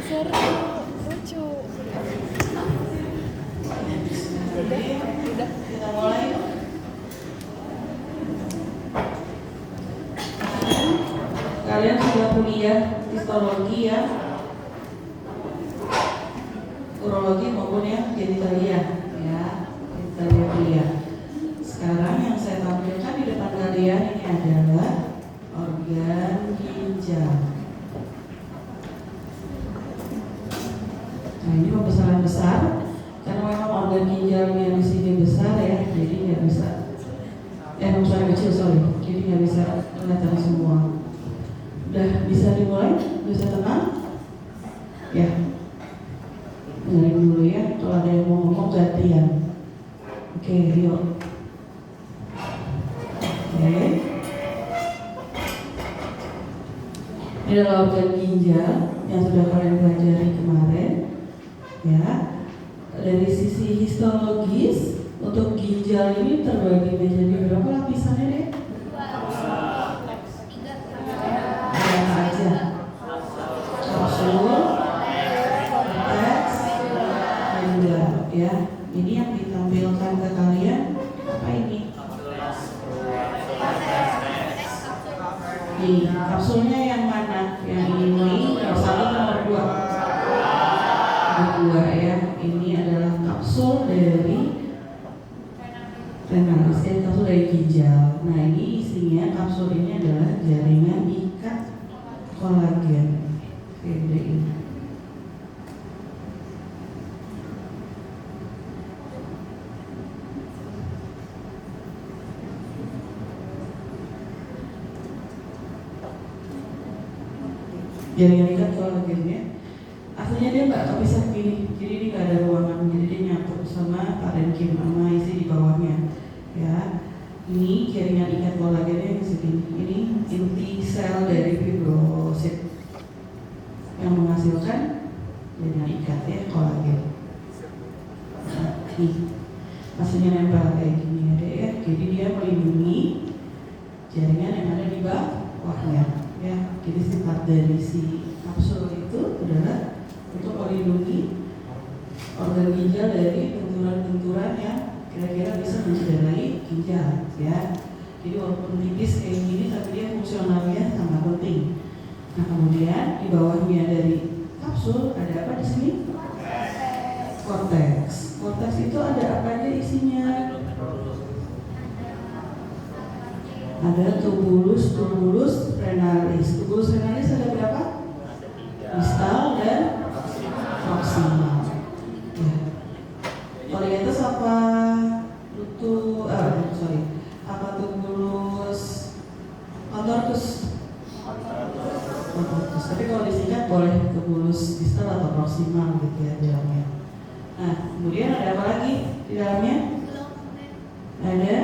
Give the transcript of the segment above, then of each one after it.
seru, lucu. Udah. Kita mulai. Kalian sudah kuliah histologi ya, urologi maupun yang genitalia ya, genitalia pria. Sekarang yang saya tampilkan di depan kalian ini adalah organ ginjal. Nah ini pembesaran besar karena memang organ ginjalnya di sini besar ya, jadi nggak bisa. Pembesaran kecil jadi nggak bisa kelihatan semua. Udah bisa dimulai, bisa tenang? Ya, dengerin dulu ya. Kalau ada yang mau ngomong gantian. Oke, yuk. Oke. Ini adalah organ ginjal yang sudah kalian pelajari kemarin. Ya, dari sisi histologis untuk ginjal ini terbagi menjadi berapa lapisannya deh? Ya, ini yang ditampilkan ke kalian apa ini? Di kapsulnya yang mana? Yang ini nomor 1 nomor 2? Nomor 2 ya. Ini adalah kapsul dari renalis, kapsul dari ginjal. Nah ini isinya, kapsul ini adalah jaringan ikat kolagen. ini. Jaringan ikat kolagennya, aslinya dia nggak terpisah gini, jadi ini nggak ada ruangan, jadi dia nyatu sama parenkim sama isi di bawahnya. Ya, ini jaringan ikat kolagennya yang segini. Ini inti sel dari fibrosit yang menghasilkan jaringan ikat ya kolagen. Nah, nih aslinya nempel kayak gini ya, jadi dia melindungi jaringan yang ada di bawahnya. Ya, jadi sifat dari si kapsul itu adalah untuk melindungi organ ginjal dari benturan-benturan yang kira-kira bisa mencederai ginjal. Ya, jadi walaupun tipis kayak gini, tapi dia fungsionalnya sangat penting. Nah, kemudian di bawahnya dari kapsul ada apa di sini? Korteks. Korteks itu ada apa aja isinya? Ada tubulus renalis. Tubulus renalis ada berapa? Distal dan proximal. Ya. Orientus apa? Apa tubulus contortus? Contortus. Tapi kalau disingkat boleh tubulus distal atau proximal gitu ya bilangnya. Nah, kemudian ada apa lagi di dalamnya? Ada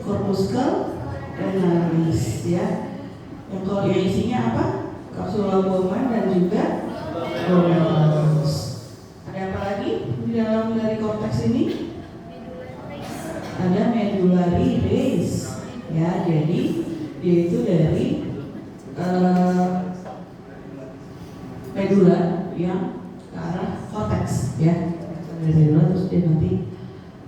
corpuscle renalis ya. Yang kalau yang isinya apa? Kapsula Bowman dan juga glomerulus. Ada apa lagi di dalam dari korteks ini? Ada medullary base ya. Jadi dia itu dari medula yang ke arah korteks ya. Dari medula terus dia nanti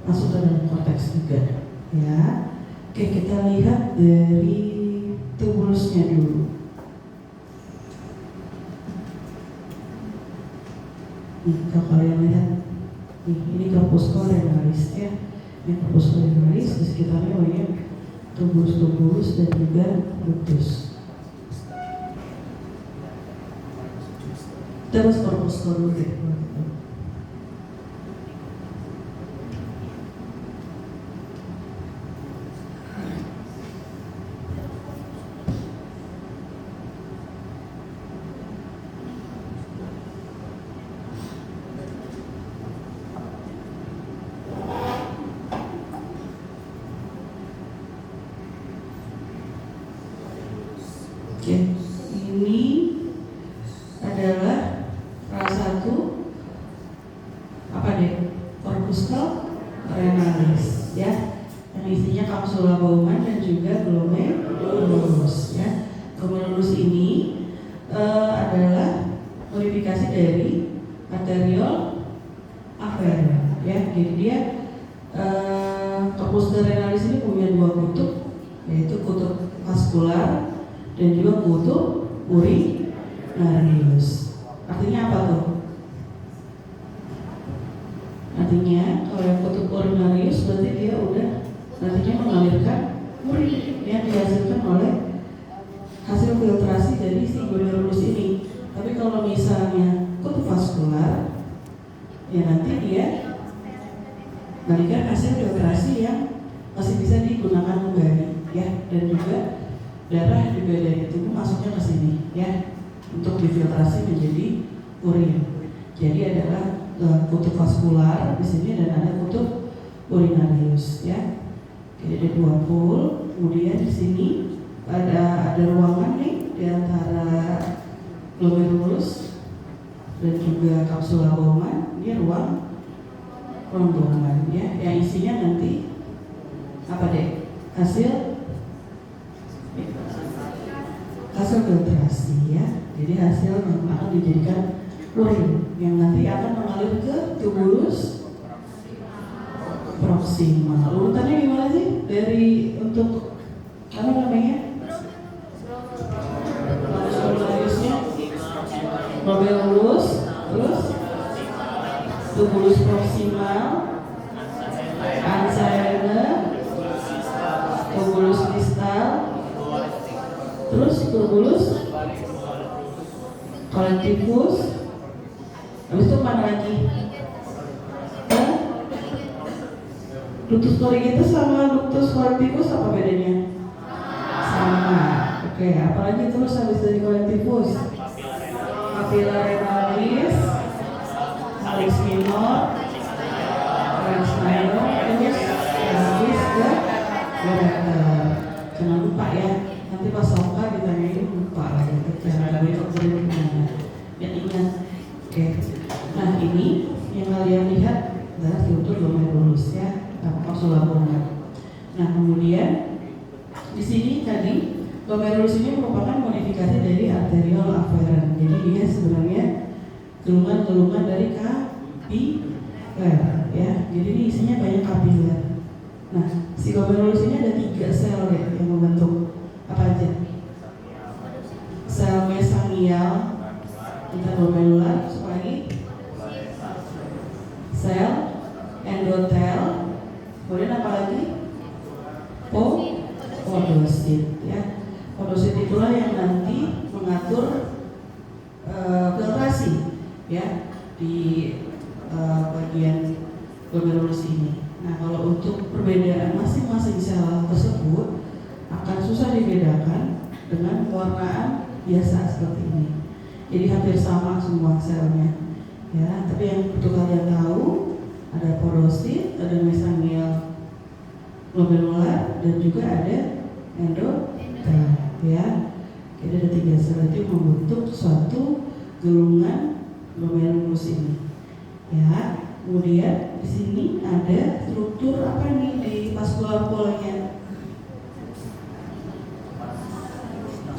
masuk ke dalam korteks juga ya. Oke, kita lihat dari tubulusnya dulu. Nih, kalau kalian lihat, nih, ini corpuscle renalis ya. Ini corpuscle renalis, di sekitarnya banyak tubulus dan juga ductus. Terus corpuscle dulu deh. Oke, ini adalah salah satu apa deh? Corpuscle renalis ya, yang isinya kapsula Bowman dan juga glomerulus ya. Glomerulus ini adalah modifikasi dari arteriol aferen, ya. Jadi dia korpus renalis ini punya dua kutub, yaitu kutub vaskular dan juga kutub urinarius. Artinya apa tuh? Artinya kalau yang kutub urinarius berarti dia udah nantinya mengalirkan urin yang dihasilkan oleh hasil filtrasi dari si glomerulus ini. Tapi kalau misalnya kutub vaskular, ya nanti dia mengalirkan hasil filtrasi yang masih bisa digunakan kembali, ya. Dan juga darah juga dari tubuh masuknya ke sini, ya, untuk difiltrasi menjadi urin. Jadi adalah kutub vaskular di sini dan ada kutub urinarius, ya. Jadi ada dua pool. Kemudian di sini ada ruangan nih di antara glomerulus dan juga kapsula Bowman. Ini ruang Bowman, ya. Yang isinya nanti apa deh? Hasil filtrasi, ya. Jadi hasil yang akan dijadikan urin yang nanti akan mengalir ke tubulus proximal. Urutannya gimana sih? Dari untuk apa namanya? Glomerulus-nya glomerulus, terus tubulus proximal, ansa tubulus distal, terus tubulus collectifus. Habis itu mana lagi? Ductus colligatus sama ductus collectifus apa bedanya? Sama. Oke, apalagi terus habis dari collectifus? Papilla renalis, calyx minor, calyx minor, terus habis ke ureter. Jangan lupa ya, nanti pas Soka ditanyain lupa lagi cara besok gimana. Yang ingat. Oke. Nah ini yang kalian lihat adalah struktur glomerulus, ya, kapsula Bowman. Nah kemudian di sini tadi glomerulus ini merupakan modifikasi dari arteriol aferen. Jadi dia sebenarnya gulungan-gulungan dari kapiler, ya. Jadi ini isinya banyak kapiler. Nah si glomerulus ini ada 3 sel, ya, yang membentuk apa aja? Sel mesangial, interglomerular, lagi sel endotel, kemudian apa lagi? Podosit, ya. Podosit itulah yang nanti mengatur filtrasi, ya, di bagian glomerulus ini. Nah kalau untuk perbedaan masing-masing sel tersebut akan susah dibedakan dengan pewarnaan biasa seperti ini. Jadi hampir sama semua selnya, ya. Tapi yang perlu kalian tahu ada podosit, ada mesangial glomerular, dan juga ada endotel, ya. Jadi ada 3 sel itu membentuk suatu gulungan glomerulus ini, ya. Kemudian di sini ada struktur apa nih di vascular poolnya?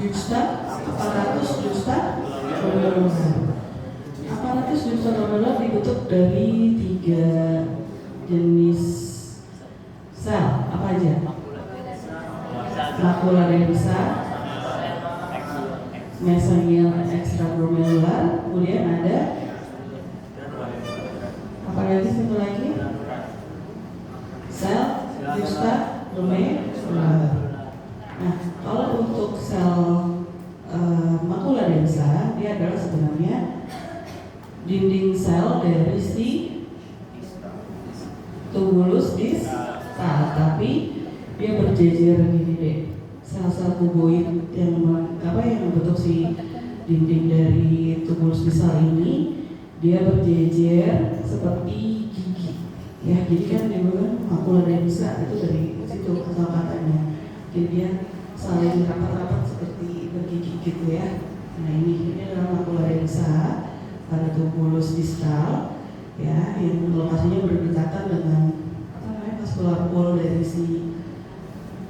Juxta, aparatus juxta glomerular. Aparatus juxta glomerular dibentuk dari 3 jenis sel. Apa aja? Makula densa, mesangial extraglomerular, kemudian ada apa lagi? Satu lagi, sel juxta glomerular. Nah, kalau untuk sel makula densa, dia adalah sebenarnya dinding sel dari si tubulus distal, tapi dia berjejer gini deh. Sel-sel kuboid yang membentuk si dinding dari tubulus distal ini, dia berjejer seperti gigi, ya. Jadi kan dia bilang makula densa itu dari situ kata-katanya. Jadi dia saling rapat-rapat seperti bergigi gitu, ya. Nah ini adalah makula densa pada tubulus distal, ya, yang lokasinya berdekatan dengan vascular pool dari si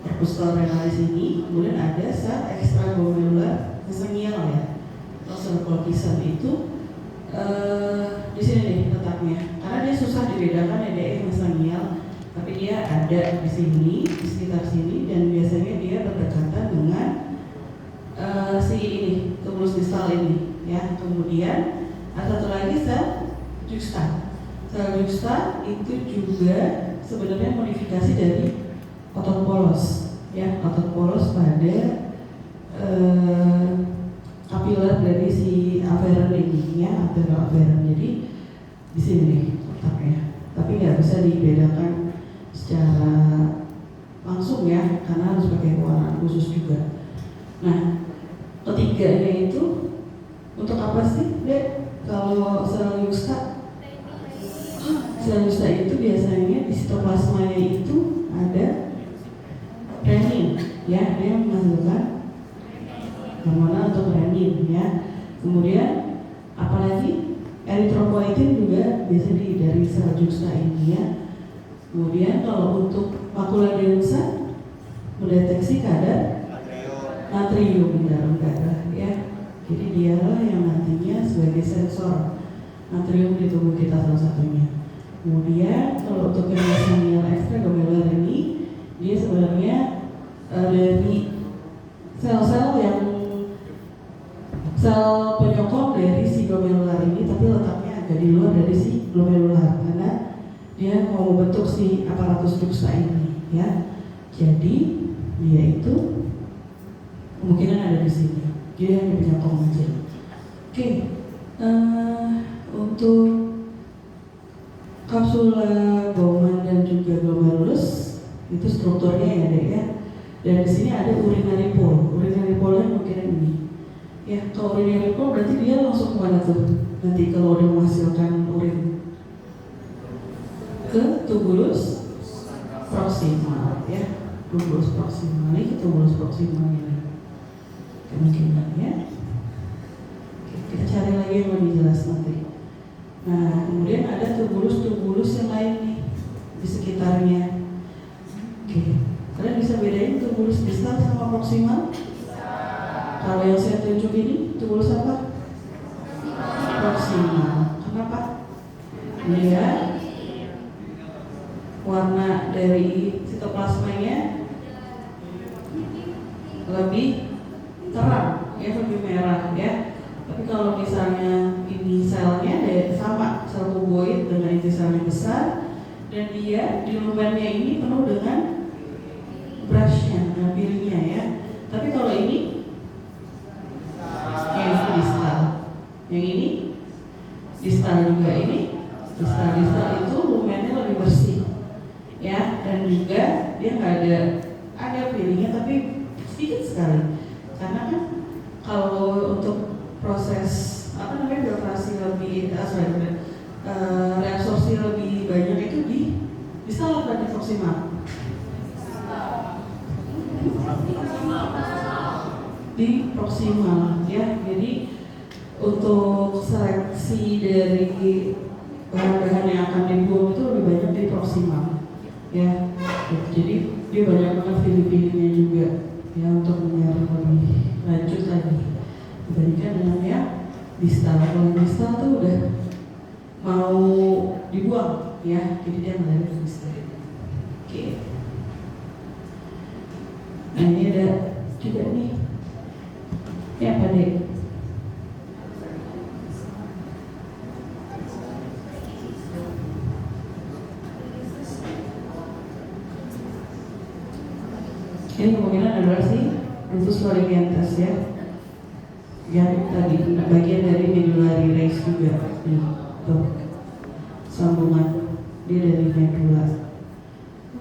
corpuscle renalis ini. Kemudian ada sel extraglomerular mesangial, ya. Kalau sel Purkinson itu sini nih letaknya. Karena dia susah dibedakan EDE mesangial, tapi dia ada di sini, di sekitar sini, dan biasanya dia berdekatan dengan si ini, tumulus distal ini, ya. Kemudian ada satu lagi sel juxta. Sel juxta itu juga sebenarnya modifikasi dari otot polos, ya, otot polos pada kapiler dari si afferent ini, ya, arterial afferent. Jadi di sini nih letaknya, tapi nggak bisa dibedakan secara langsung ya, karena harus pakai pewarnaan khusus juga. Nah, ketiganya itu untuk apa sih, Dek? Kalau sel juxta, sel juxta itu biasanya di sitoplasmanya itu ada renin, ya, dia menghasilkan hormonal atau renin, ya. Kemudian apalagi eritropoietin juga biasa dari sel juxta ini, ya. Kemudian kalau untuk makula densa mendeteksi kadar natrium di dalam darah, ya. Jadi dialah yang nantinya sebagai sensor natrium di tubuh kita salah satunya. Kemudian kalau untuk yang mesangial extragomerular ini, dia sebenarnya dari sel-sel yang sel penyokong dari si glomerular ini, tapi letaknya agak di luar dari si glomerular karena dia mau membentuk si aparatus juxta ini, ya. Jadi dia itu kemungkinan ada di sini. Dia yang penyokong aja. Oke, untuk kapsula Bowman dan juga glomerulus itu strukturnya ya, Dek, ya. Dan di sini ada urinary pole. Urinary pole-nya mungkin ini. Ya, kalau urinary pole berarti dia langsung kemana tuh? Nanti kalau udah menghasilkan urin ke tubulus proximal, ya. Tubulus proximal ini ke tubulus proximal ini. Kemungkinan, ya. Oke, kita cari lagi yang lebih jelas nanti. Nah, kemudian ada tubulus-tubulus yang lain nih di sekitarnya. Oke, kalian bisa bedain tubulus distal sama proximal? Kalau yang saya tunjuk ini tubulus apa? Proximal. Kenapa? Dia warna dari sitoplasmanya lebih terang, ya, lebih merah, ya. Tapi kalau misalnya ini selnya sama sel kuboid dengan inti selnya besar, dan dia di lumennya ini penuh dengan brushnya, dengan piringnya, ya. Tapi kalau ini yang distal, yang ini distal juga, ini distal itu lumennya lebih bersih, ya, dan juga dia nggak ada piringnya tapi sedikit sekali, karena kan kalau untuk proses filtrasi lebih reabsorpsi lebih banyak itu di distal atau di proximal? Di proximal, ya. Jadi untuk seleksi dari bahan-bahan yang akan dibuang itu lebih banyak di proximal, ya. Jadi dia banyak banget pilih-pilihnya juga, ya, untuk menyerap lebih lanjut lagi dibandingkan dengan yang distal. Kalau distal tuh udah mau dibuang, ya, jadi dia mengalir ke distal. Oke. Nah, ini ada juga nih. Ini apa, Dek? Ini kemungkinan adalah si infus florigentas, ya, yang tadi bagian dari medullary rays juga, nih, tuh sambungan dia dari medulla.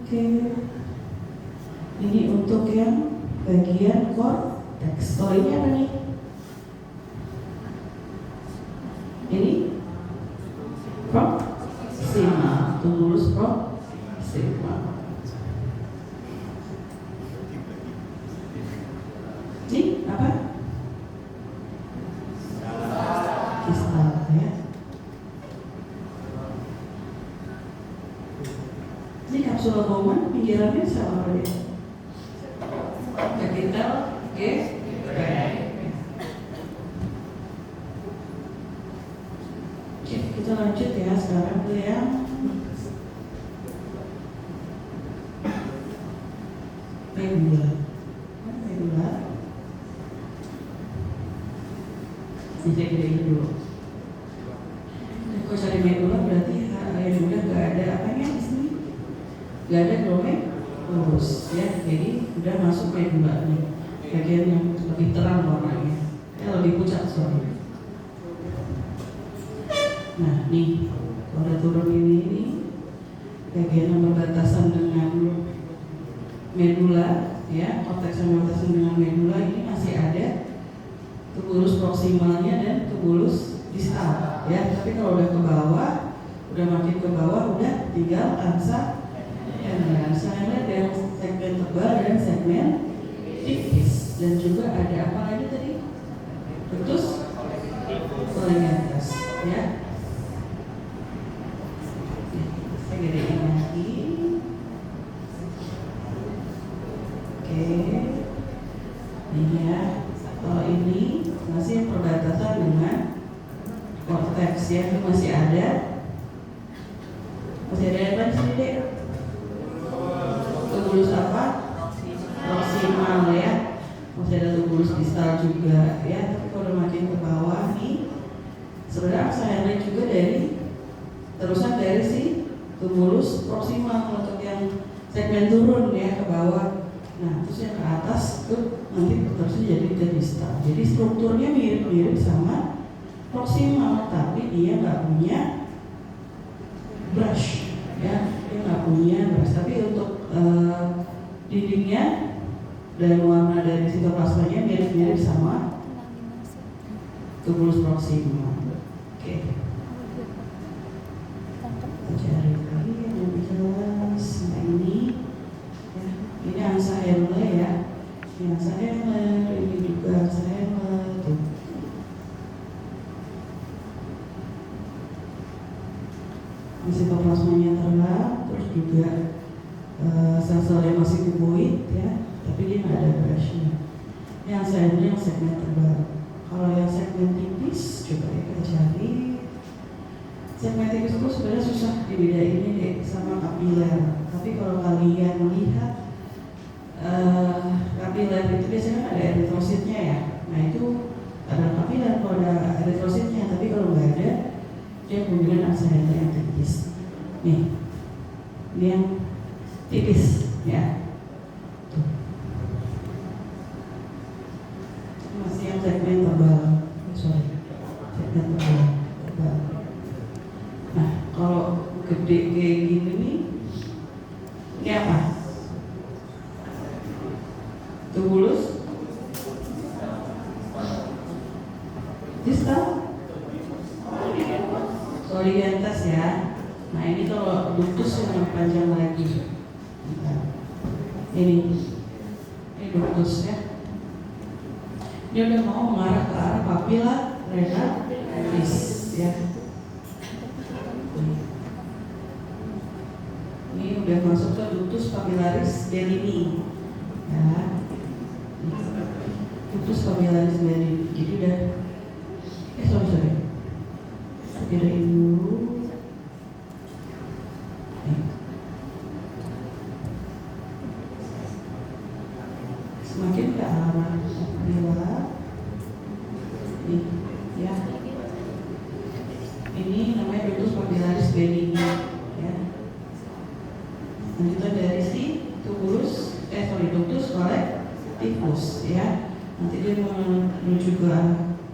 Oke, ini untuk yang bagian cortex. Oh, ini apa nih? Ini proximal, tumulus proximal. Ini apa? Distal, ya. Ini kapsula Bowman, pinggirannya sama apa dia? Capital G. Oke, Oke, kita lanjut ya sekarang ke yang medula. Medula. Ini saya gedein dulu. Kalau cari medula berarti yang udah nggak ada apanya di sini, nggak ada glomerulus ya. Jadi udah masuk medula nih, bagian yang lebih terang warnanya, lebih pucat soalnya. Nah nih, kalau udah turun ini bagian yang berbatasan dengan medula ya, korteks yang berbatasan dengan medula ini masih ada tubulus proksimalnya dan tubulus distal ya. Tapi kalau udah ke bawah, udah makin ke bawah, udah tinggal ansa Saya ada yang segmen tebal dan segmen tipis, dan juga ada apa lagi tadi? Ductus colligatus ya. Saya gedein lagi. Oke, ini ya. Kalau ini masih perbatasan dengan korteks ya, itu masih ada apa di sini dek? Tubulus apa? Proksimal ya. Masih ada tubulus distal juga ya. Tapi kalau makin ke bawah nih, sebenarnya saya juga dari terusan dari si tubulus proksimal untuk yang segmen turun ya ke bawah. Nah terus yang ke atas tuh nanti terusnya jadi ke distal. Jadi strukturnya mirip-mirip sama proksimal, tapi dia nggak punya brush ya, dia nggak punya brush. Tapi untuk dindingnya dan warna dari sitoplasmanya mirip-mirip sama tubulus proksimal. Oke. Cari lagi yang lebih jelas. Nah ini ya, ini angsa Henle ya. Ini angsa Henle, ini juga angsa Henle tuh. Sitoplasmanya terang, terus juga sel-sel yang masih kuboid ya, tapi dia nggak ada brushnya. Yang saya yang segmen tebal. Kalau yang segmen tipis, coba ya kita cari. Segmen tipis itu sebenarnya susah dibedain deh sama kapiler. Tapi kalau kalian melihat kapiler itu biasanya ada eritrositnya ya. Nah itu ada kapiler kalau ada eritrositnya, tapi kalau nggak ada, dia kemudian aksara yang tipis. Nih, ini yang tipis ya. Tuh. Masih yang segmen tebal. Segmen tebal. Nah, kalau gede kayak gini nih, ini apa? Tubulus distal colligatus ya. Nah ini kalau ductus yang panjang lagi. Nah, ini ductus ya. Dia udah mau mengarah ke arah papilla renalis ya. Ini udah masuk ke ductus papillaris bellini ya. Ductus papillaris bellini. Jadi udah sorry. Kirain dulu. Semakin ke arah papilla ini ya. Ini namanya ductus papillaris bellini ya. Lanjutan dari si tubulus ductus collectifus ya. Nanti dia menuju ke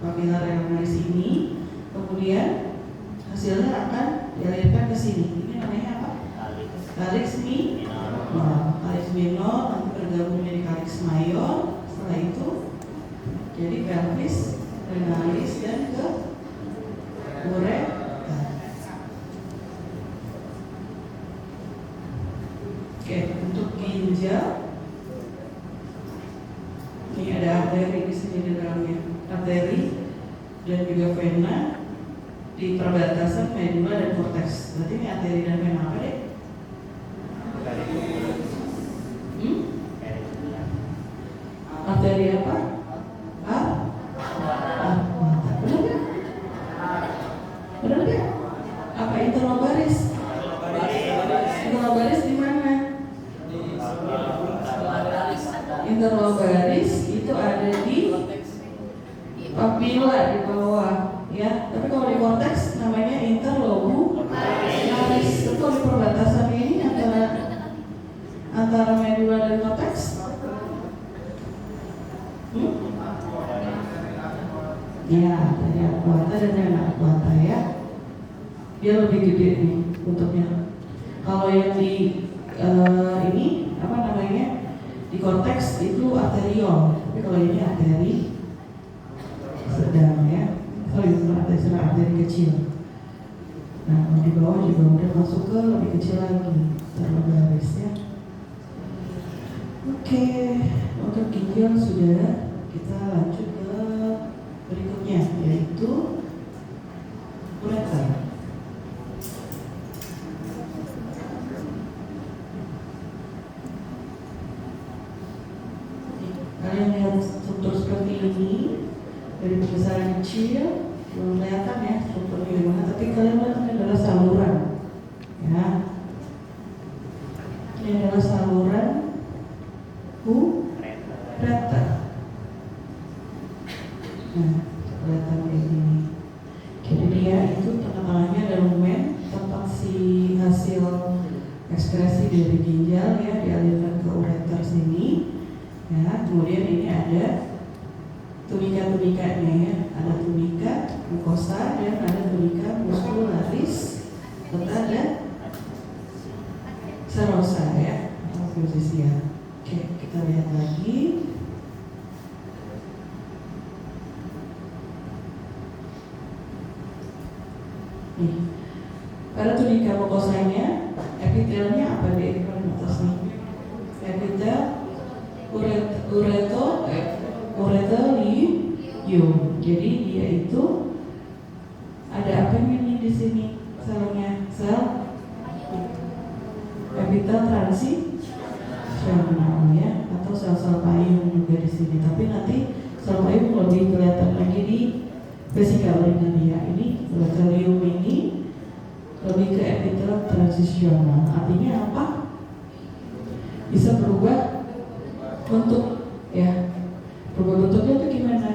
papilla renalis ini, kemudian hasilnya akan dialirkan ke sini. Ini namanya apa? Calyx minor. Calyx minor nanti bergabung menjadi calyx mayor. Setelah itu jadi pelvis renalis dan ke ureter. Oke, untuk ginjal ini ada arteri di sini di dalamnya, arteri dan juga vena di perbatasan medula dan korteks. Berarti ini arteri dan vena apa deh? Arteri apa? Benar nggak? interlobaris. Interlobaris di mana? Interlobaris itu ada di papila di bawah, ya. Tapi kalau di korteks namanya interlobularis. Itu kalau di perbatasan ini antara medula dan korteks. Ya, tadi arcuata dan yang arcuata ya. Dia lebih gede nih bentuknya. Kalau yang di ini apa namanya? Di korteks itu arteriol. Tapi kalau ini arteri sedang ya. Kalau itu arteri kecil. Nah, kalau di bawah juga udah masuk ke lebih kecil lagi, interlobaris ya. Oke, untuk ginjal sudah, kita lanjut ke berikutnya, yaitu ureter. Kalian lihat struktur seperti ini dari pembesaran kecil, belum kelihatan ya strukturnya gimana, tapi kalian lihat ini adalah saluran, ya. Ini adalah saluran ureter. Nah, kelihatan kayak gini. Jadi dia itu tengah-tengahnya ada lumen tempat si hasil ekskresi dari ginjal ya dialirkan ke ureter sini. Ya, kemudian ini ada tunika-tunikanya ya, ada tunika mukosa dan ada tunika muscularis, serta ada serosa ya, posisia. Oke, kita lihat lagi. Nih, pada tunika mukosanya, epitelnya apa deh di atas nih? Epitel uretolium. Jadi dia itu ada apa nih di sini selnya? Sel epitel transisional ya, atau sel-sel payung juga di sini. Tapi nanti sel payung lebih kelihatan lagi di vesika urinaria. Ini uretolium ini lebih ke epitel transisional. Artinya apa? Bisa berubah bentuk ya. Berubah bentuknya itu gimana?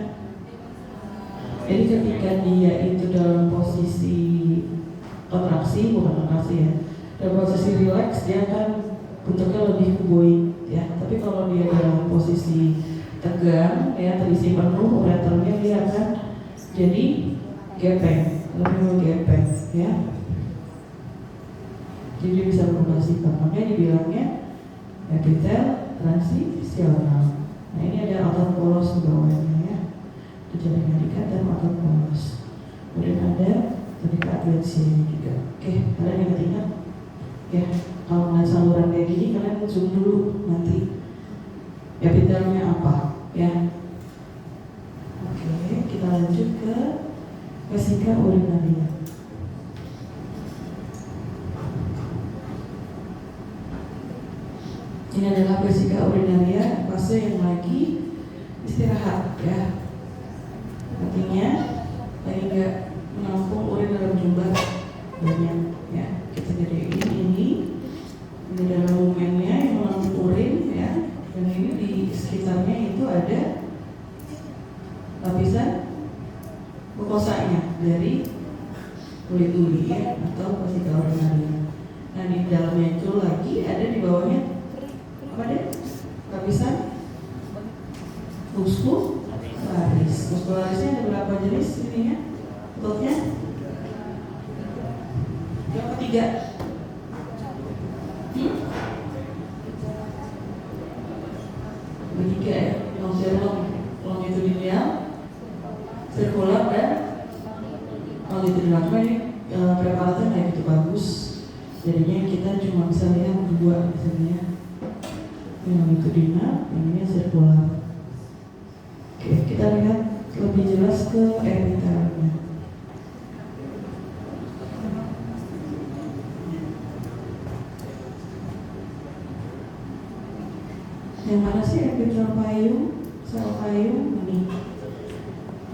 Jadi ketika dia itu dalam posisi kontraksi, bukan kontraksi ya, dalam posisi relax dia akan bentuknya lebih kuboid ya. Tapi kalau dia dalam posisi tegang ya, terisi penuh ureternya, dia akan jadi gepeng, lebih menggepeng ya. Jadi dia bisa berubah sifat, makanya dibilangnya epitel transisional. Nah, ini ada otot polos di bawahnya ya, itu jaringan ikat dan otot polos. Kemudian ada tunika advensia ini juga. Oke, kalian ingat-ingat ya, kalau melihat saluran kayak gini kalian zoom dulu nanti epitelnya apa ya. Oke, kita lanjut ke vesika urinaria. Ini adalah vesika urinaria fase yang lagi istirahat ya. Artinya lagi nggak menampung urin dalam jumlah banyak ya. Kita gedein ini adalah lumennya yang menampung urin ya. Dan ini di sekitarnya itu ada lapisan mukosanya dari kulit uli ya, atau vesika urinaria. Nah, di dalamnya itu lagi ada di bawahnya apa deh? Lapisan muscularis. Muscularisnya ada berapa jenis ininya? Bentuknya? Yang ketiga. Ketiga ya. Longitudinal, sirkular dan longitudinal. Cuma ini preparatnya nggak gitu bagus. Jadinya kita cuma bisa lihat dua di sini ya. Yang longitudinal, yang ini sirkular. Oke, kita lihat lebih jelas ke epitelnya. Yang mana sih epitel payung, sel payung ini?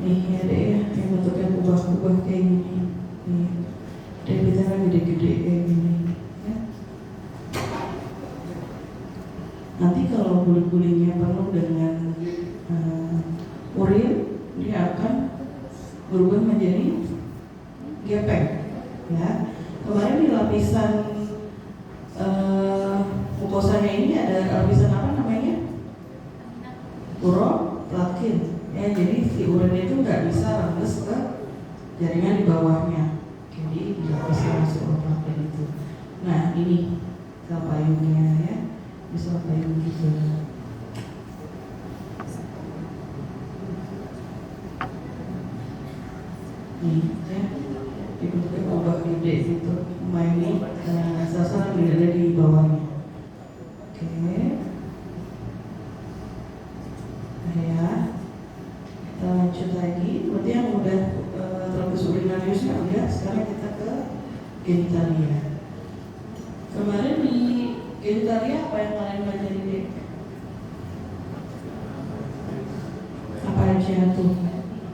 Nih ada ya, yang bentuknya kubah-kubah kayak gini. Nih, epitelnya gede gede-gede kayak gini ya. Nanti kalau bulu-bulunya penuh dengan urin, dia akan berubah menjadi gepeng ya. Kemarin di lapisan mukosanya ini ada lapisan apa namanya? Uroplakin ya, jadi si urin itu nggak bisa rembes ke jaringan di bawahnya, jadi dilapisi oleh si uroplakin itu. Nah ini sel payungnya ya, ini sel payung juga. Nih ya, dibentuknya obat gede gitu, ini sel-sel yang ada di bawahnya. Oke. Ya, kita lanjut lagi. Berarti yang udah trabus urinariusnya udah, sekarang kita ke genitalia. Kemarin di genitalia apa yang kalian pelajari deh? Apa aja tuh?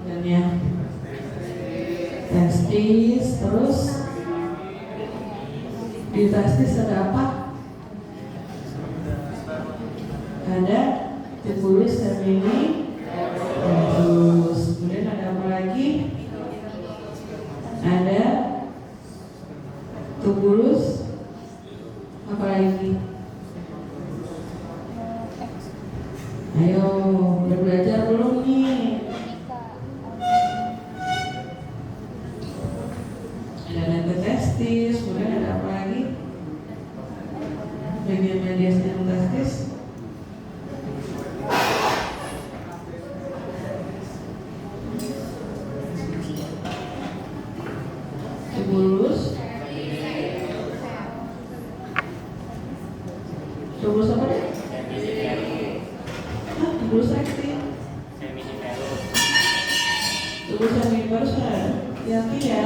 Dan yang testis, terus di testis ada apa? Ada tubulus seminiferus. Kemudian ada apa lagi? Ada tubulus apa lagi? Ayo, udah belajar belum nih? Ada testis, kemudian ada apa lagi? Bagian mediastinum testis. Tubulus. Tubulus apa deh? Tubulus aktif. Tubulus seminiferus kan? Yakin ya?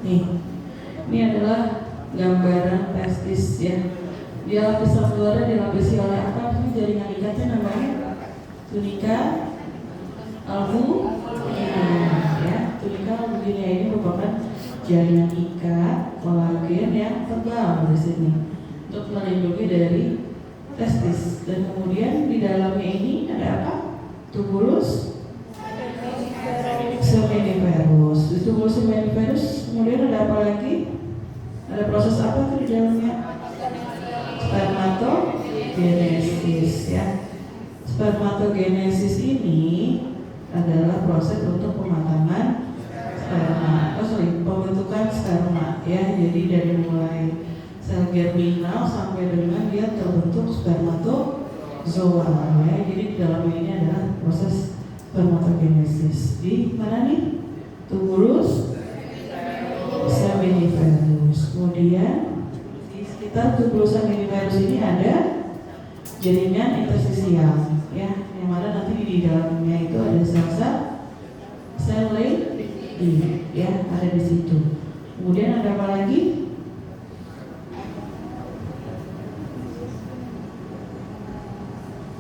Nih, ini adalah gambaran testis ya. Dia lapisan luarnya dilapisi oleh apa? Ini jaringan ikatnya namanya tunika albumina ya. Tunika albumina ini merupakan jaringan ikat kolagen yang tebal di sini untuk melindungi dari testis. Dan kemudian di dalamnya ini ada apa? Tubulus seminiferus. Di tubulus seminiferus kemudian ada apa lagi? Ada proses apa tuh di dalamnya? Spermatogenesis ya. Spermatogenesis ini adalah proses untuk pematangan sperma. Pembentukan sperma ya. Jadi dari mulai sel germinal sampai dengan dia terbentuk spermatozoa ya. Jadi di dalamnya ini adalah proses spermatogenesis. Di mana nih? Tubulus seminiferus. Kemudian di sekitar tubulus seminiferus ini ada jaringan interstisial ya, yang mana nanti di dalamnya itu ada sel Leydig ya, ada di situ. Kemudian ada apa lagi?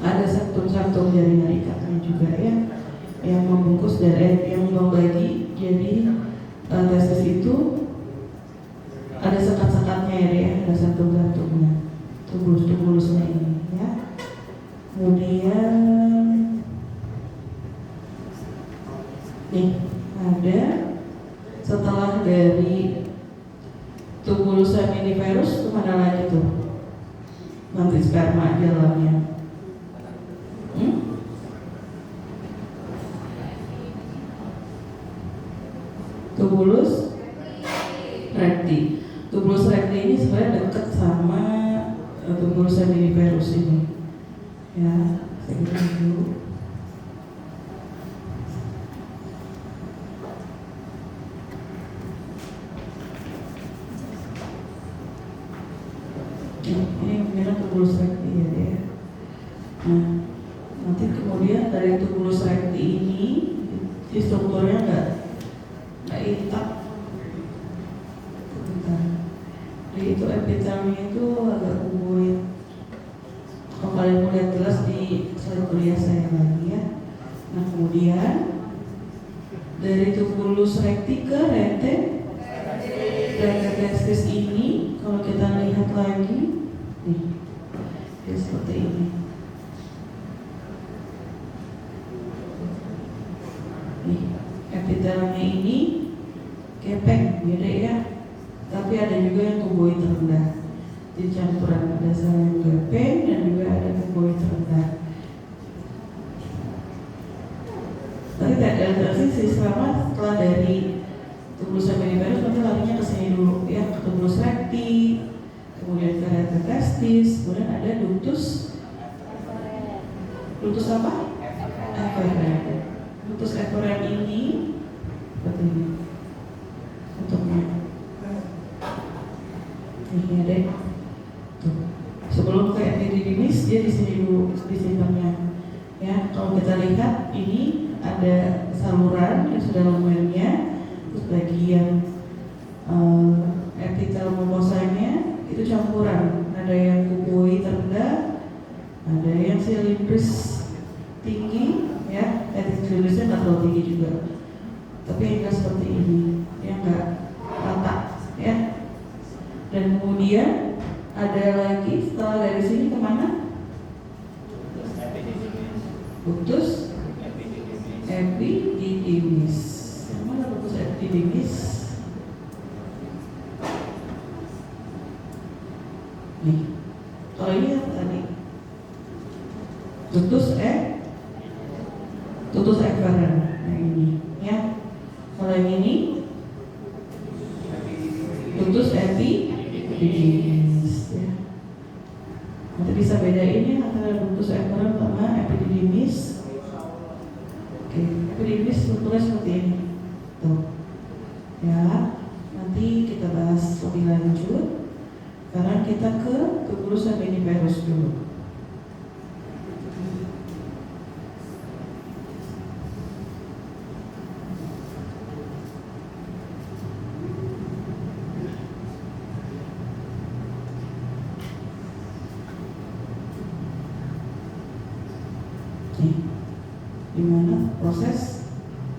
Ada saktum jaringan ikatnya juga ya, yang membungkus dan yang membagi. Jadi testis itu ada sekat-sekatnya ya, ada saktum-saktumnya, tubulus-tubulusnya ini ya. Kemudian nih ada setelah dari tubulus seminiferus kemana lagi tuh? Nanti sperma di dalamnya. tubulus recti. Tubulus recti ini sebenarnya dekat sama tubulus seminiferus ini. Ya, saya kira dulu. Ini memang tubulus recti ya dia. Nah, nanti kemudian dari tubulus recti ini di strukturnya nggak intak. Jadi itu epitelnya itu agak kubuit. Kalau kalian mau lihat jelas di slide kuliah saya lagi ya. Nah kemudian dari tubulus recti ke rete testis ini, kalau kita lihat lagi, nih, ya seperti ini. Nih, epitelnya ini kepeng, beda ya. Tapi ada juga yang kuboid rendah. Jadi campuran ada yang kepeng dan juga ada kuboid rendah. Tapi tidak sih selama setelah dari tubulus seminiferus nanti larinya ke sini dulu ya, ke tubulus recti, kemudian ke rete testis, kemudian ada ductus apa? Efferent. Ductus efferent ini seperti ini bentuknya. Ini ada. Tuh. Sebelum ke epididymis dia di sini dulu disimpannya. Ya, kalau kita lihat ini ada saluran yang sudah lumennya. Terus bagian epitel mukosanya itu campuran, ada yang kuboid rendah, ada yang silindris tinggi, ya, silindrisnya nggak terlalu tinggi juga, tapi yang nggak seperti ini, yang nggak rata, ya. Dan kemudian ada lagi setelah dari sini kemana? Ductus epididymis. Mana ductus epididymis? Nih, kalau ini apa tadi? Ductus efferent. Nah ini, ya. Kalau yang ini ductus epididymis, ya. Nanti bisa bedain ya antara ductus efferent sama epididymis. Oke, epididymis strukturnya seperti ini. Tuh. Ya, nanti kita bahas lebih lanjut. Sekarang kita ke tubulus seminiferus dulu. Di mana proses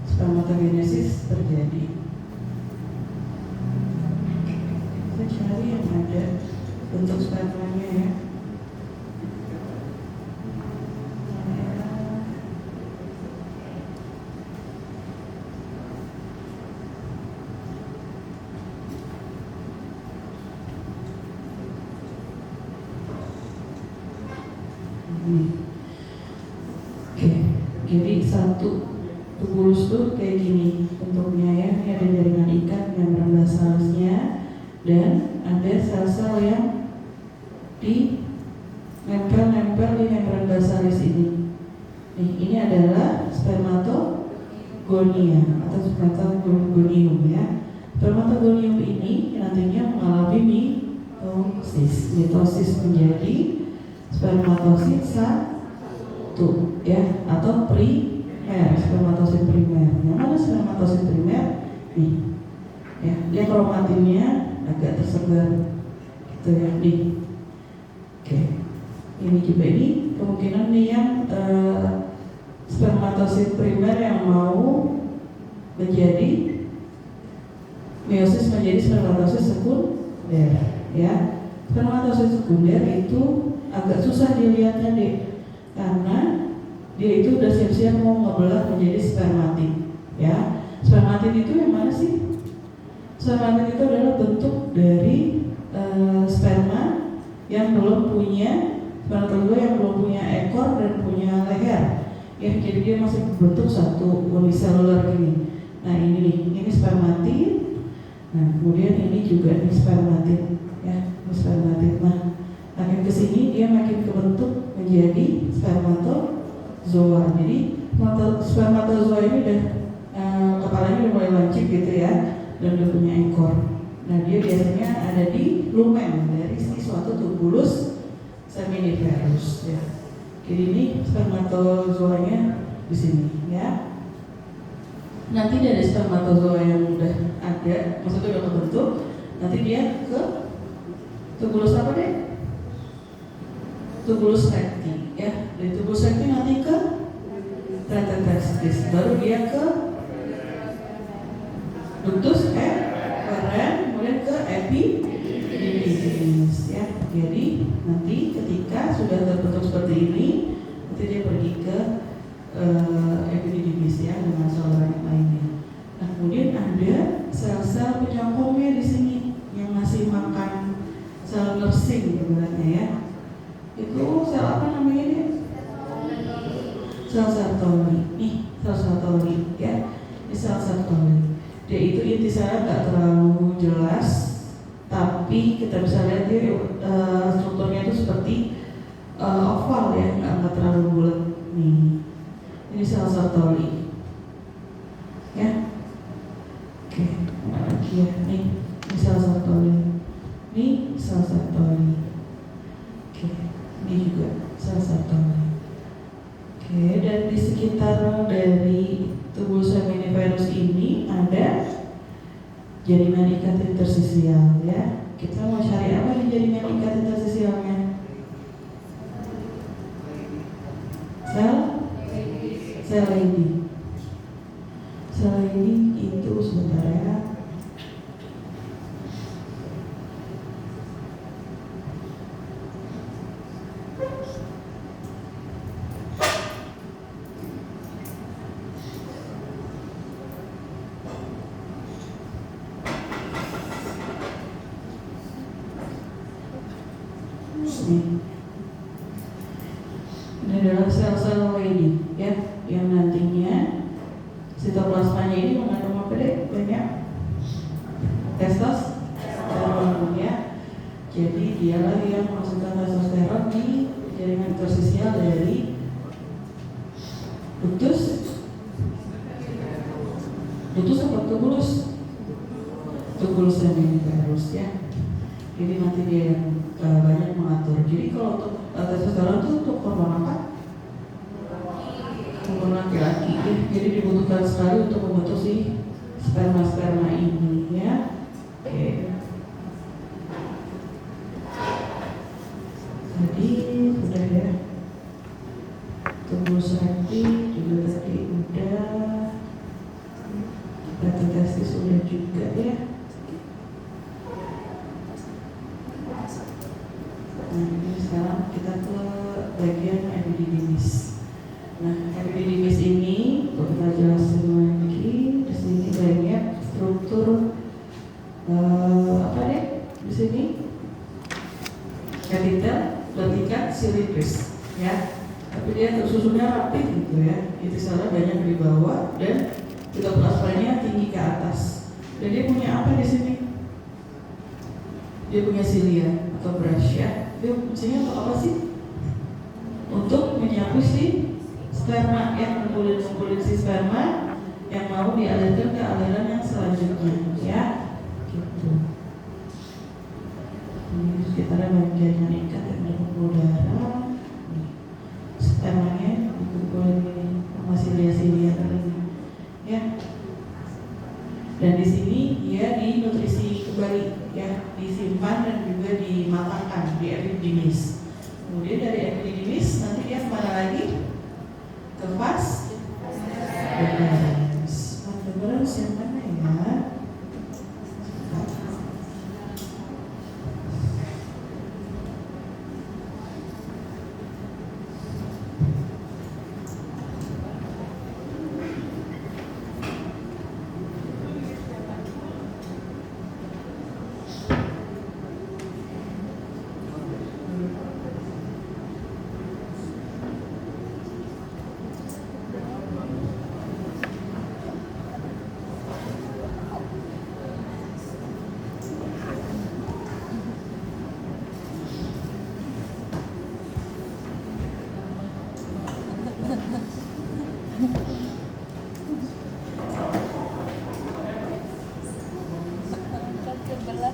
spermatogenesis terjadi. Kita cari yang ada bentuk spermanya ya. Jadi satu tubulus tuh kayak gini bentuknya ya. Ini ada jaringan ikat membran basalusnya dan ada sel-sel yang di nempel di membran basalis ini. Nih, ini adalah spermatogonia atau spermatogonium ya. Spermatogonium ini nantinya mengalami mitosis menjadi spermatosit satu ya, atau primer, spermatosit primer. Yang mana spermatosit primer? Nih, ya, dia kromatinnya agak tersebar, gitu ya, nih. Oke, ini juga ini kemungkinan nih yang spermatosit primer yang mau menjadi meiosis menjadi spermatosit sekunder, ya. Spermatosit sekunder itu agak susah dilihatnya deh. Karena dia itu udah siap-siap mau ngebelah menjadi spermatin, ya. Spermatin itu yang mana sih? Spermatin itu adalah bentuk dari sperma yang belum punya spermatozoa yang belum punya ekor dan punya leher. Ya, jadi dia masih berbentuk satu uniselular gini. Nah ini spermatid. Nah kemudian ini juga nih spermatid, ya, ini spermatid. Nah makin kesini dia makin kebentuk menjadi spermatozoa. Jadi spermatozoa ini udah kepalanya udah mulai lancip gitu ya, dan udah punya ekor. Nah dia biasanya ada di lumen dari suatu tubulus seminiferus, ya. Jadi ini spermatozoanya di sini, ya. Nanti dari spermatozoa yang udah ada, maksudnya udah terbentuk, nanti dia ke tubulus apa deh? Tubulus recti, ya. Dari tubulus recti nanti ke tetatestis, baru dia ke ductus efferens, kemudian ke epididymis, ya. Jadi nanti ketika sudah terbentuk seperti ini, nanti dia pergi ke epididymis, ya, dengan saluran yang lainnya. Nah kemudian ada sel-sel penyokongnya di sini yang masih makan sel nursing sebenarnya, ya. Itu sel apa namanya dia? Sel Sertoli. Nih sel Sertoli, ya. Ini sel Sertoli. Dia itu intisarinya nggak terlalu jelas, tapi kita bisa lihat dia strukturnya itu seperti oval, ya, nggak terlalu bulat. Nih, ini sel Sertoli, ya. Oke, mana lagi ya? Nih, ini sel Sertoli. Ini sel Sertoli. Oke, ini juga sel Sertoli. Oke, dan di sekitar dari tubulus seminiferus ini ada jaringan ikat intersisial, ya. Kita mau cari apa di jaringan ikat intersisialnya? Sel ini. Sel ini itu sebentar, ya. Ini adalah sel-sel ini, ya, yang nantinya sitoplasmanya ini mengandung apa deh? Banyak testosteron, ya. Jadi dialah yang memasukkan testosteron di jaringan intersisial dari ductus atau tubulus seminiferus, ya. Jadi nanti dia yang banyak mengatur. Jadi kalau untuk testosteron itu untuk hormon apa? Hormon laki-laki, ya. Jadi dibutuhkan sekali untuk membentuk si sperma ini, ya. Oke. Jadi udah, ya. Tubulus recti juga tadi udah. Tetatestis udah juga, ya. Nah, ini sekarang kita ke bagian epididymis. Nah, epididymis ini kita jelasin lagi. Di sini banyak struktur apa deh? Di sini kapital, letikat, silindris, ya. Tapi dia tersusunnya rapi gitu, ya. Intisalnya banyak di bawah dan sitoplasmanya tinggi ke atas. Dan dia punya apa di sini? Dia punya silia atau brush, ya. Dia fungsinya untuk apa sih? Untuk menyapu si sperma, yang ngumpulin si sperma yang mau dialirkan ke aliran yang selanjutnya, ya. Gitu. Ini sekitarnya bagian ikat yang berpembuluh darah. Spermanya dikumpulin ini sama silia ini, ya. Dan di sini dia dinutrisi kembali, ya, disimpan dan juga dimatangkan di epididymis. Kemudian dari epididymis nanti dia kemana lagi? Ke vas deferens. Vas deferens yang mana, ya? Angkat sebelah.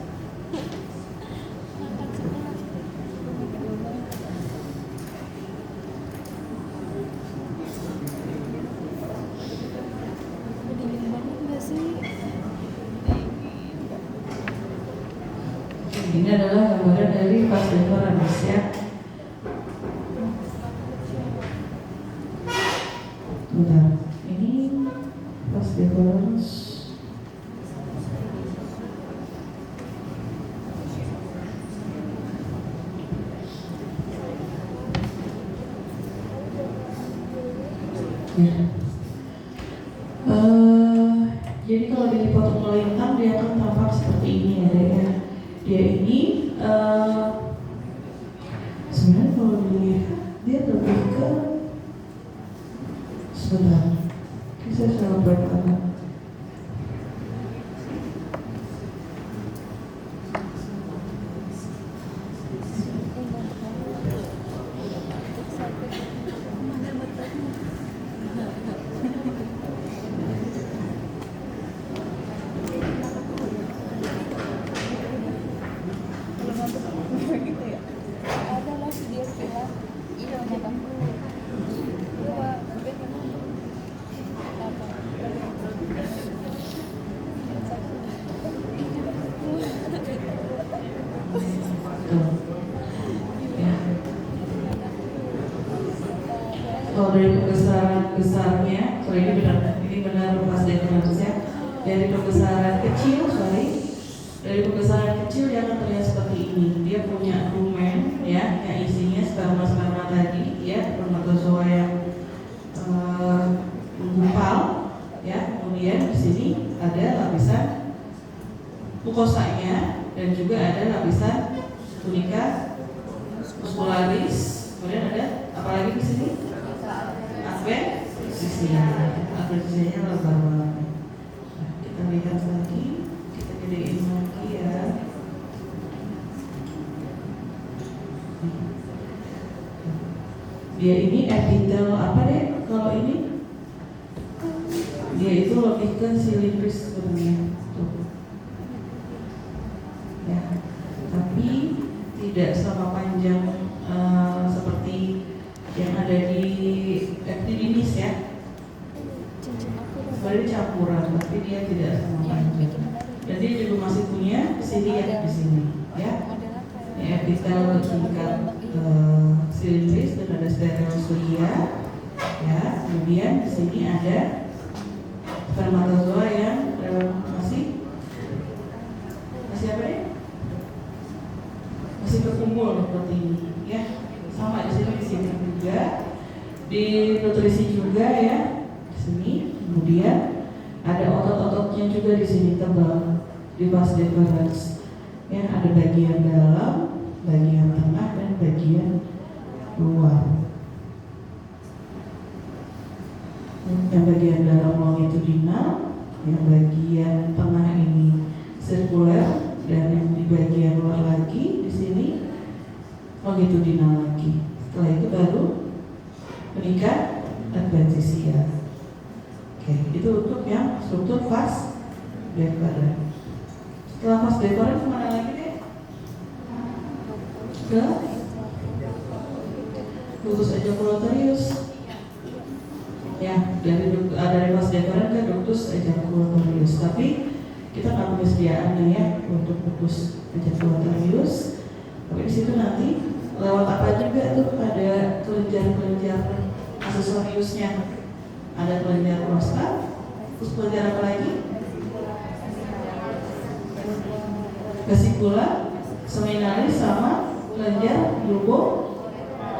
Angkat sebelah. Dingin banget nggak sih? Ini adalah gambaran dari vas deferens ya. Bentar, ini vas deferens. Ya. Jadi kalau dipotong melintang dia akan tampak seperti ini ya, Dek, ya. Dia ini sebenarnya kalau dilihat dia lebih ke sebentar, bisa saya bertanya. Gitu ya. Ada lah dia bilang, iya memang. Iya, tapi memang apa? Ya. Kalau dari pembesaran besarnya, sorry ini benar vas deferens ya. Dari pembesaran kecil, dari pembesaran kecil dia akan terlihat seperti ini. Dia punya rumen ya, yang isinya sperma tadi ya, spermatozoa yang menggumpal ya. Kemudian di sini ada lapisan mukosanya dan juga ada lapisan tunika muscularis. Kemudian ada apa lagi di sini? Adventisinya lebar banget. Nah, kita lihat lagi, kita gedein lagi ya. Dia ini epitel apa deh? Kalau ini dia itu lebih ke silindris sebenarnya. Tuh. Ya, tapi tidak sama panjang seperti yang ada di epididymis ya. Sebenarnya campuran, tapi dia tidak sama panjang. Dan dia juga masih punya sini ya, di sini ya. Ini epitel tingkat silindris dan ada stereozoia ya. Kemudian di sini ada spermatozoa yang masih apa deh? Masih berkumpul seperti ini ya. Sama di sini juga, di nutrisi juga ya, di sini. Kemudian ada otot-ototnya juga di sini tebal di vas deferens. Ya, ada bagian dalam, bagian tengah dan bagian luar. Yang bagian dalam longitudinal, yang bagian tengah ini sirkuler, dan yang di bagian luar lagi di sini longitudinal lagi. Setelah itu baru meningkat adventisia. Oke, itu untuk yang struktur vas deferens. Setelah vas deferens kemana lagi deh? Ke ductus ejaculatorius. Ya, dari vas deferens ke ductus ejaculatorius. Tapi kita nggak punya sediaannya ya untuk ductus ejaculatorius. Tapi di situ nanti lewat apa juga tuh, ada kelenjar-kelenjar aksesoriusnya. Ada kelenjar prostat, terus kelenjar apa lagi? Vesikula, seminalis, sama kelenjar bulbo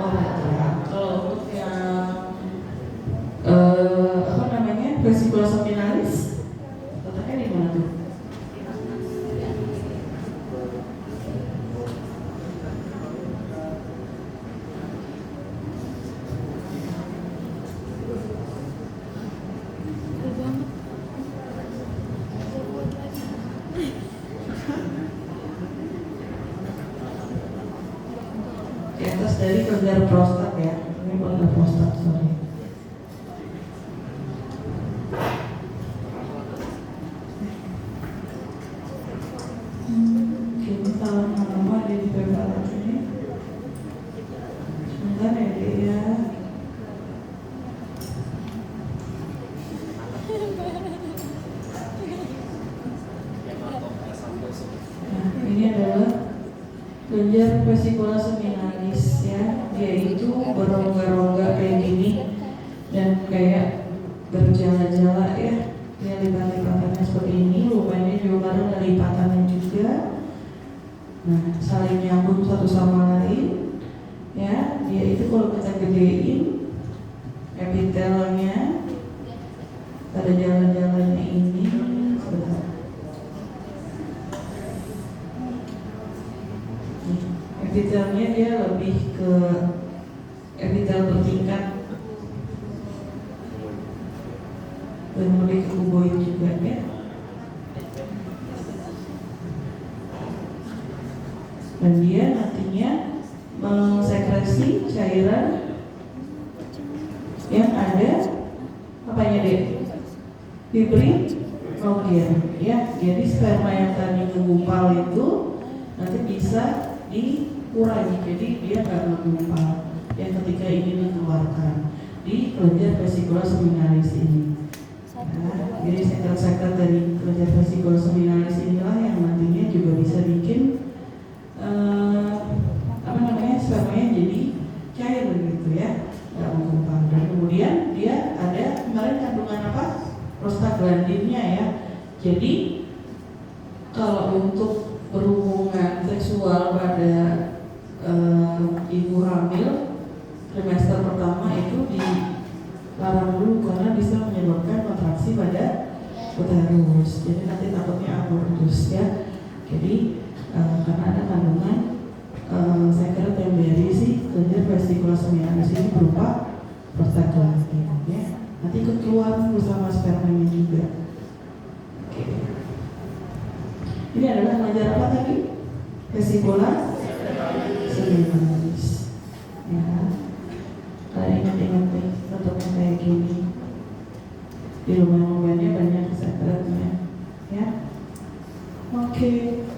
uretra. Kalau untuk yang apa namanya, vesikula seminalis, letaknya di mana tuh? Di atas dari kelenjar prostat ya, ini kelenjar prostat, sorry. kelenjar vesicula seminalis ya, dia itu berongga-rongga kayak gini dan kayak berjala-jala ya, dia lipat-lipatannya seperti ini, lubangnya juga kadang ada lipatannya juga. Nah, saling nyambung satu sama lain ya, dia itu kalau kita gedein epitelnya ada jalan-jalannya ini sebentar. Epitelnya dia lebih ke epitel bertingkat dan lebih ke kuboid juga ya. Dan dia nantinya mensekresi cairan yang ada apanya deh? Fibrinogen ya. Jadi sperma yang tadi menggumpal itu nanti bisa dikurangi, jadi dia nggak menggumpal yang ketika ini dikeluarkan di kelenjar vesicula seminalis ini. Nah, jadi sekret-sekret dari kelenjar vesicula seminalis inilah yang nantinya juga bisa bikin spermanya jadi cair gitu ya, nggak menggumpal. Dan kemudian dia ada kemarin kandungan apa? Prostaglandinnya ya. Jadi kalau untuk berhubungan seksual pada ibu hamil trimester pertama itu dilarang dulu karena bisa menyebabkan kontraksi pada uterus. Jadi nanti takutnya abortus ya. Jadi karena ada kandungan sekret yang berisi kelenjar vesicula seminalis ini berupa prostaglandin ya. Nanti keluar bersama spermanya juga. Oke. Ini adalah kelenjar apa tadi? Vesicula seminalis. Ya. Kalian ingat-ingat nih bentuknya kayak gini. Di lumen-lumennya banyak sekretnya. Ya. Oke,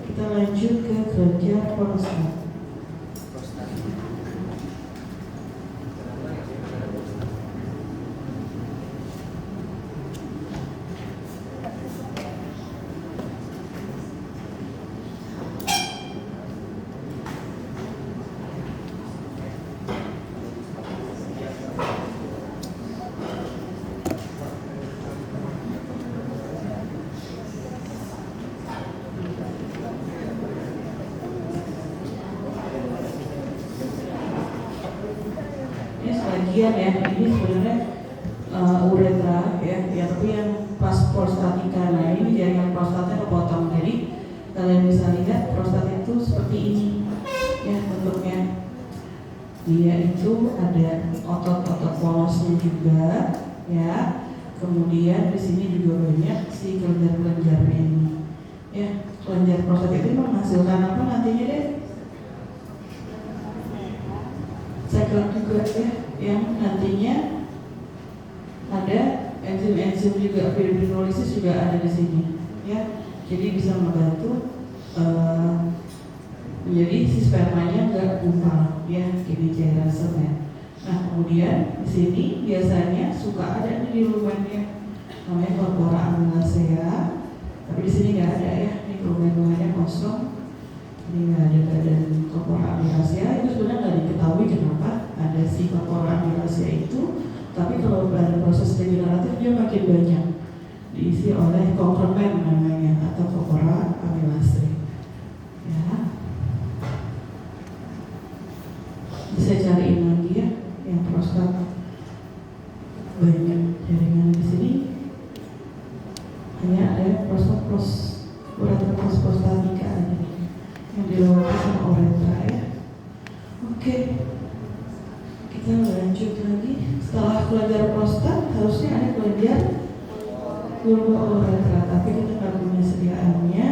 kita lanjut ke kelenjar prostat. Ya, ini sebenarnya uretra ya, tapi yang pas prostatika. Nah ini jaringan prostatnya kepotong, jadi kalian bisa lihat prostat itu seperti ini ya bentuknya. Dia itu ada otot-otot polosnya juga ya. Kemudian di sini juga banyak si kelenjar-kelenjarnya ini ya. Kelenjar prostat itu menghasilkan apa nantinya deh? Sekret juga ya, yang nantinya ada enzim-enzim juga, fibrinolysis juga ada di sini ya. Jadi bisa membantu menjadi si spermanya nggak gumpal ya, jadi cairan semen. Nah kemudian di sini biasanya suka ada nih di lumennya namanya corpora amylacea, tapi di sini nggak ada ya, ini lumen-lumennya kosong. Ini nggak ada badan corpora amylacea. Itu sebenarnya nggak diketahui kenapa ada si corpora amylacea itu, tapi kalau pada proses degeneratif dia makin banyak diisi oleh komplement namanya atau corpora amylacea ya. Bisa cariin lagi ya yang prostat, banyak jaringan di sini. Hanya ada prostat uretra prostatika aja yang dilewati sama uretra ya. Oke, kita lanjut lagi. Setelah kelenjar prostat harusnya ada kelenjar vulva uretra, tapi kita nggak punya sediaannya,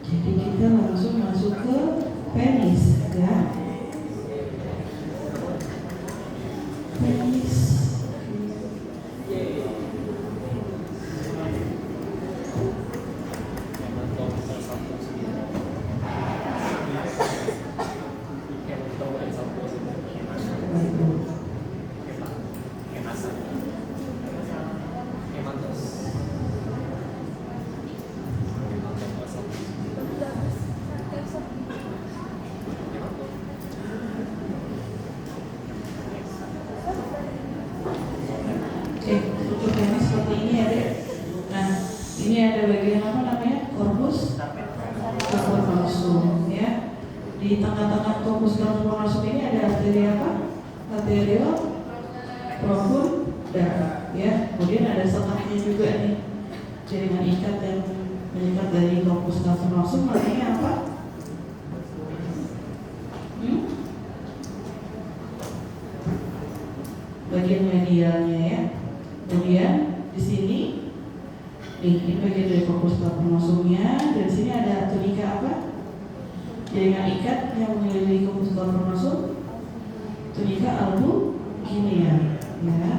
jadi kita langsung masuk ke penis ya. Penis. Oke, strukturnya seperti ini ya dek. Nah, ini ada bagian apa namanya? Korpus cavernosum ya. Di tengah-tengah korpus cavernosum ini ada arteri apa? Arterial profunda ya. Kemudian ada sekatnya juga nih. Jaringan ikat yang mengikat dari korpus cavernosum namanya apa? Bagian medialnya ya. Kemudian di sini ini bagian dari korpus cavernosumnya. Dan di sini ada tunika apa? Jaringan ikat yang mengelilingi korpus cavernosum. Tunika albuginea ya.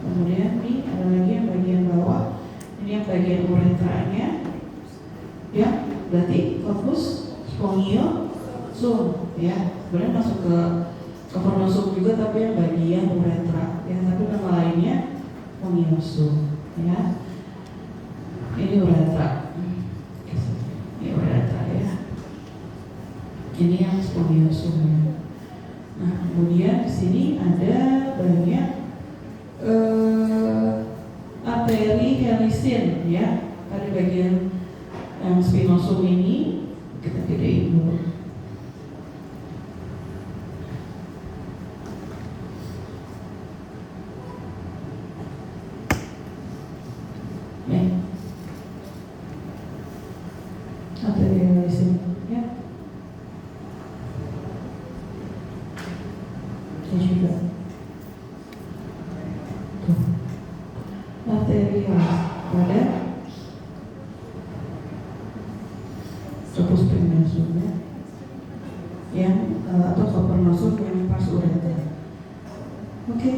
Kemudian ini ada lagi yang bagian bawah. Ini yang bagian uretranya. Ya, berarti korpus spongiosum ya. Sebenarnya masuk ke cavernosum juga tapi yang bagian uretra. Yang satu nama lainnya spongiosum ya. Ini uretra. Ini uretra ya. Ini yang spongiosum ya. Nah, kemudian di sini ada banyak arteri helisin ya. Pada bagian yang spinosum ini kita gedein dulu. Arteri helisin ya. Ini juga. Tuh. Arteri pada corpus spinosum ya. Yang atau cavernosum yang pas ureter. Oke.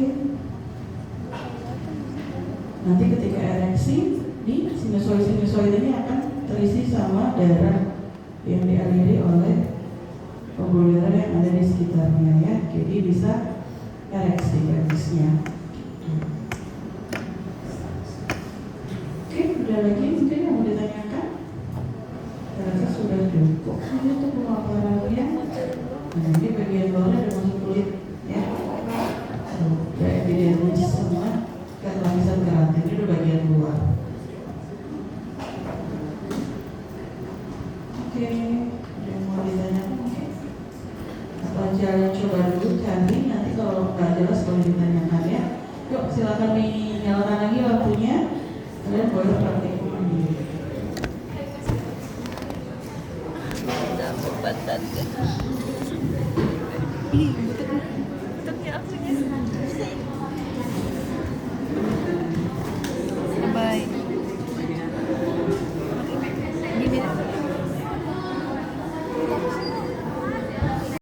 Nanti ketika ereksi di sinusoid ini akan terisi sama darah yang dialiri oleh pembuluh darah yang ada di sekitarnya ya. Jadi bisa ereksi penisnya. Oke, udah lagi mungkin yang mau ditanyakan? Saya rasa sudah cukup. Ini untuk pemaparannya. Nah, ini bagian bawahnya ada masuk kulit ya. Udah epidermis sama lapisan keratin, ini udah bagian luar. Oke, ada yang mau ditanyakan mungkin? Atau jalan coba dulu cari, nanti kalau nggak jelas boleh ditanyakan ya. Yuk silakan dinyalakan lagi lampunya. Kalian boleh praktikum mandiri. Tidak obat